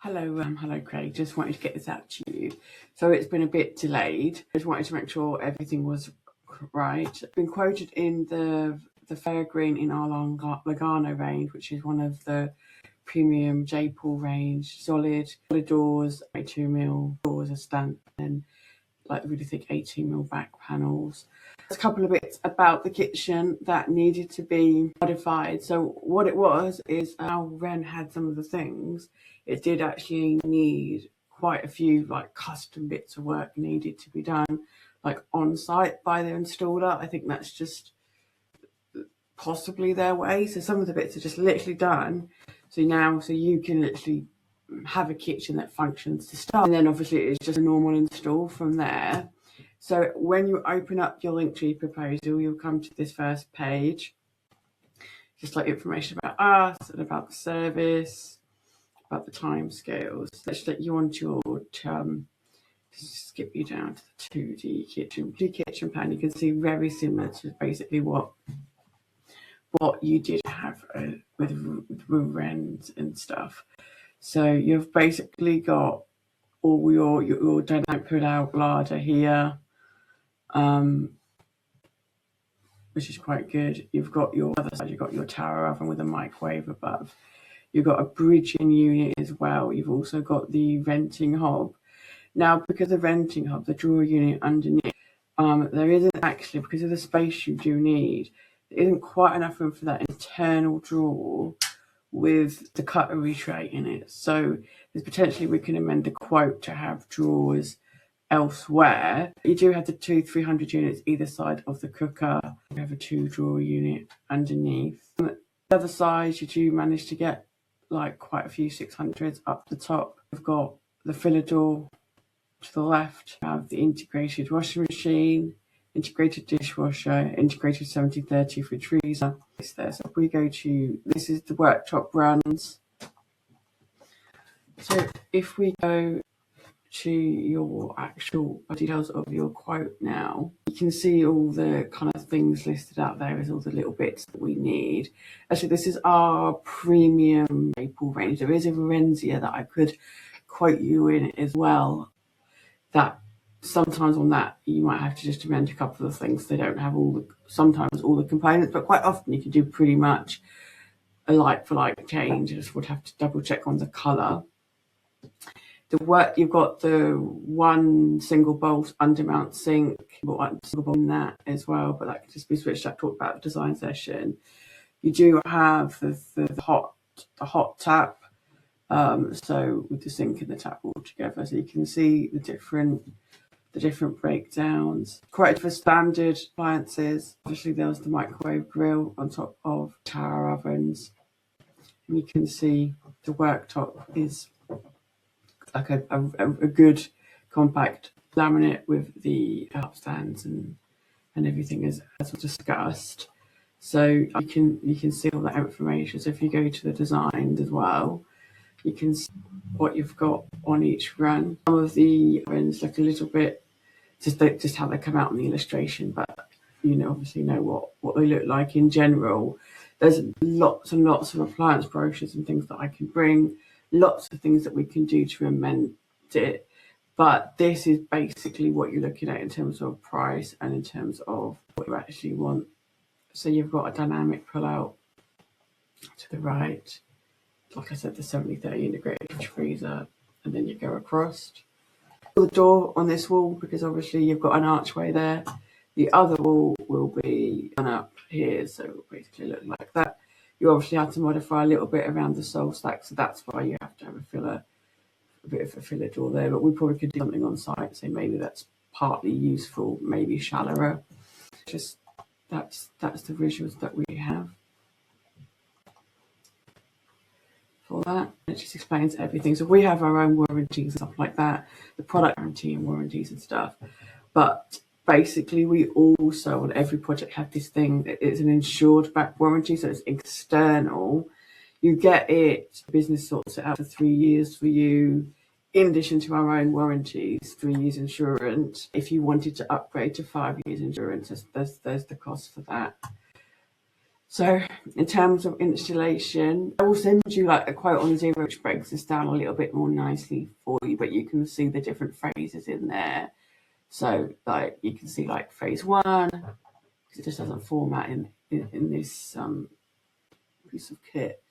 Hello, Craig. Just wanted to get this out to you. So it's been a bit delayed. Just wanted to make sure everything was right. It's been quoted in the Fair Green in our Lugano range, which is one of the premium J-Pool range, solid doors, 2mm doors are stamped, and like really thick 18mm back panels. There's a couple of bits about the kitchen that needed to be modified. So what it was is how Ren had some of the things, it did actually need quite a few like custom bits of work needed to be done like on site by the installer. I think that's just possibly their way. So some of the bits are just literally done. So you can literally have a kitchen that functions to start, and then obviously it's just a normal install from there. So when you open up your Linktree proposal, you'll come to this first page, just like information about us and about the service, about the timescales. Let's let you onto your skip you down to the 2D kitchen plan. You can see very similar to basically what you did have with Wrens and stuff. So you've basically got all your dynamic pull-out larder here, which is quite good. You've got your other side, you've got your tower oven with a microwave above. You've got a bridging unit as well. You've also got the venting hob. Now, because of the venting hob, the drawer unit underneath, there isn't actually, because of the space you do need, there isn't quite enough room for that internal drawer with the cutlery tray in it. So there's potentially we can amend the quote to have drawers elsewhere. You do have the 300 units either side of the cooker. You have a 2-drawer unit underneath. On the other side, you do manage to get like quite a few 600s up the top. We've got the filler door to the left. You have the integrated washing machine, integrated dishwasher, integrated 70/30 fridge freezer. It's there. So if we go to, this is the worktop runs. So if we go to your actual details of your quote now, you can see all the kind of things listed out there as all the little bits that we need. Actually, this is our premium J-Pool range. There is a Varenzia that I could quote you in as well, that sometimes on that you might have to just amend a couple of things. They don't have sometimes all the components, but quite often you can do pretty much a like for like change. I just would have to double check on the color. You've got the one single bolt undermount sink, one single bolt in that as well, but that can just be switched up. Talked about the design session. You do have the hot tap, so with the sink and the tap all together, so you can see the different breakdowns. Quite for standard appliances. Obviously, there's the microwave grill on top of tower ovens, and you can see the worktop is like a good compact laminate with the up stands and everything as we discussed. So you can see all that information. So if you go to the designs as well, you can see what you've got on each run. Some of the ovens look a little bit just how they come out in the illustration, but obviously know what they look like in general. There's lots and lots of appliance brochures and things that I can bring, lots of things that we can do to amend it, but this is basically what you're looking at in terms of price and in terms of what you actually want. So you've got a dynamic pull out to the right, like I said, the 70/30 integrated fridge freezer, and then you go across the door on this wall, because obviously you've got an archway there. The other wall will be done up here, so it'll basically look like that. You obviously have to modify a little bit around the sole stack, so that's why you have to have a bit of a filler door there. But we probably could do something on site, so maybe that's partly useful, maybe shallower. Just that's the visuals that we have for that. It just explains everything. So we have our own warranties and stuff like that, the product guarantee and warranties and stuff. But basically, we also on every project have this thing. It's an insured back warranty, so it's external. You get it. Business sorts it out for 3 years for you. In addition to our own warranties, 3 years insurance. If you wanted to upgrade to 5 years insurance, there's the cost for that. So in terms of installation, I will send you like a quote on Zero, which breaks this down a little bit more nicely for you, but you can see the different phases in there. So like you can see like phase one, because it just doesn't format in this piece of kit.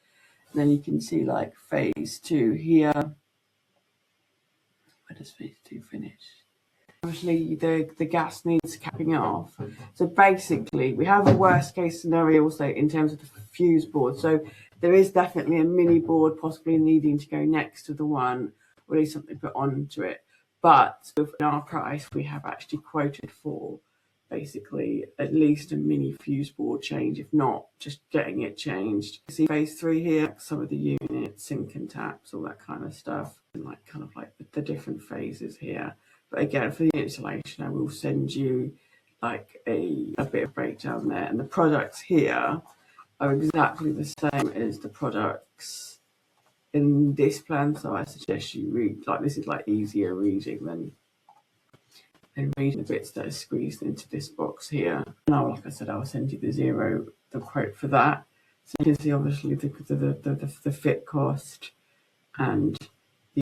And then you can see like phase two here. Where does phase two finish? Obviously the gas needs capping off. So basically we have a worst case scenario also in terms of the fuse board. So there is definitely a mini board possibly needing to go next to the one, or at least something put onto it. But with our price we have actually quoted for basically at least a mini fuse board change, if not just getting it changed. You see phase three here, some of the units, sink and taps, all that kind of stuff, and like kind of like the different phases here. But again, for the installation, I will send you like a bit of breakdown there. And the products here are exactly the same as the products in this plan. So I suggest you read, like this is like easier reading than reading the bits that are squeezed into this box here. Now, like I said, I'll send you the quote for that. So you can see obviously the fit cost and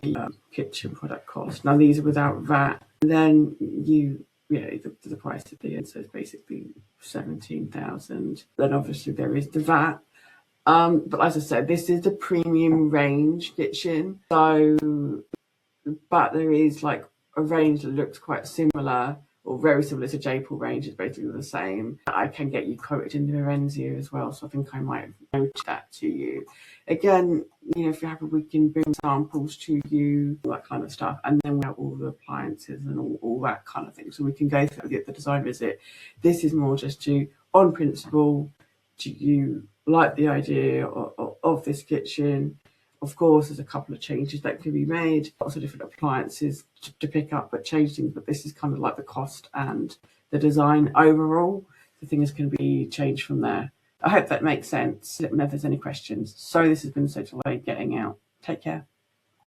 the kitchen product cost. Now these are without VAT. And then the price at the end, so it's basically 17,000. Then obviously there is the VAT. But as I said, this is the premium range kitchen. So, but there is like a range that looks quite similar or very similar to J-Pool range, is basically the same. I can get you quoted in the Mirenzia as well, so I think I might have noted that to you. Again, if you're happy, we can bring samples to you, all that kind of stuff, and then we have all the appliances and all that kind of thing. So we can go through the design visit. This is more just to, on principle, do you like the idea of this kitchen? Of course, there's a couple of changes that can be made, lots of different appliances to pick up, but change things. But this is kind of like the cost and the design overall. The things can be changed from there. I hope that makes sense. Let me know if there's any questions. Sorry this has been so delayed getting out. Take care.